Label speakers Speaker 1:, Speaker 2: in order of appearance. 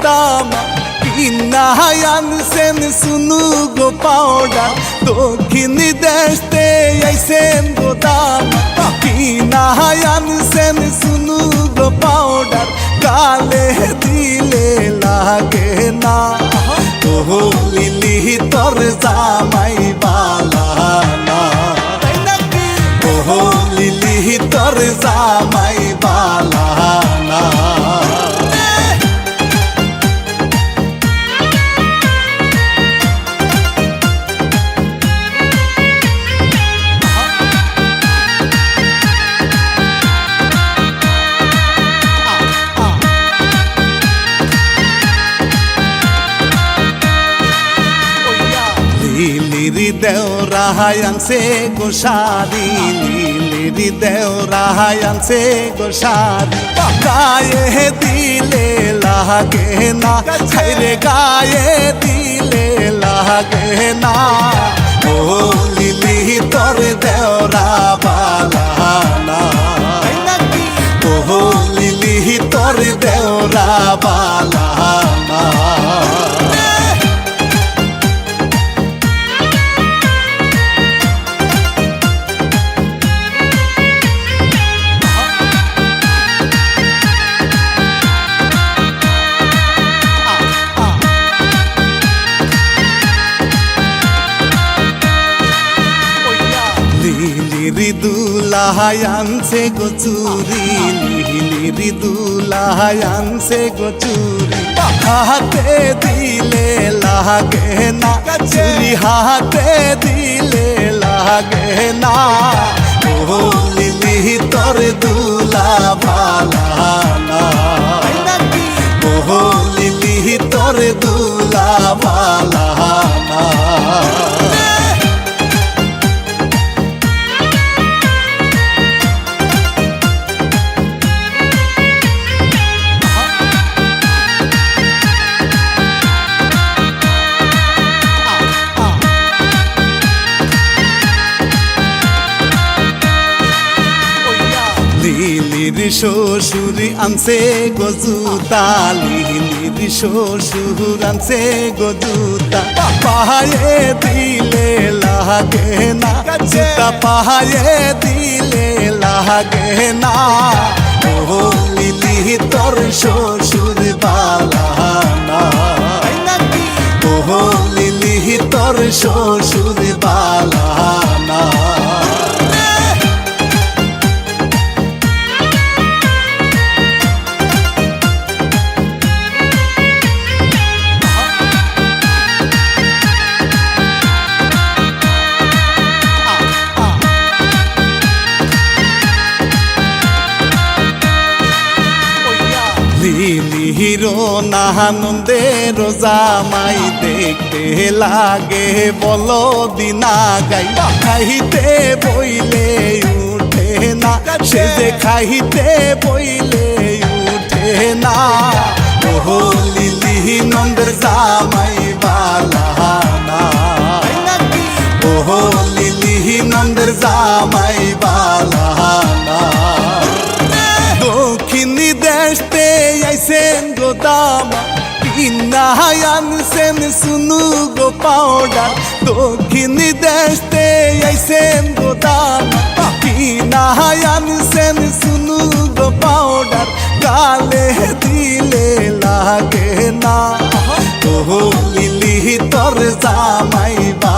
Speaker 1: গোদামা কিনা আনছেন সুনু গো পাউডার দক্ষিণ দেশতে আইছেন গোদামা কিনা আনছেন সুনু গো পাউডার গালে দিলে লাগে না ও লিলি তোর জামাই বালা না ও লিলি তোর জামাই বালা না লিলিরি দেওরা আনছে গো শাড়ি লিলিরি দেওরা আনছে গো শাড়ি গায়ে দিলে লাগে না রে গায়ে দিলে লাগে না ও লিলি তোর দেওরা বালা না ও লিলি তোর দেওরা বালা না লিলিরি দুলাহাই আনছে গো চুরি লিলিরি দুলাহাই আনছে গো চুরি হাতে দিলে লাগে না চুরি হাতে দিলে লাগে না ও লিলি তোর দুলা বালা না ও লিলি তোর দুলা বালা না লিলির শ্বশুরি আনছে গো জুতা লিলির শ্বশুর আনছে গো জুতা পায়ে দিলে লাগে না জুতা পায়ে দিলে লাগে না ও লিলি তোর শ্বশুর বালা না ও লিলি তোর শ্বশুর বালা না লিলিরো নাহানন্দের জামাই দেখতে লাগে বলো দিনা গাই খাইতে বইলে উঠে না সে যে খাইতে বইলে উঠে না ও লিলি নন্দের জামাই বালা না ও লিলি নন্দের জামাই বালা না দক্ষিণ দেশতে আইছেন গোদামা কিনা আনছেন সুনু গো পাউডার দক্ষিণ দেশতে আইছেন গোদামা কিনা আনছেন সুনু গো পাউডার গালে দিলে লাগে না ও লিলি তোর জামাই বা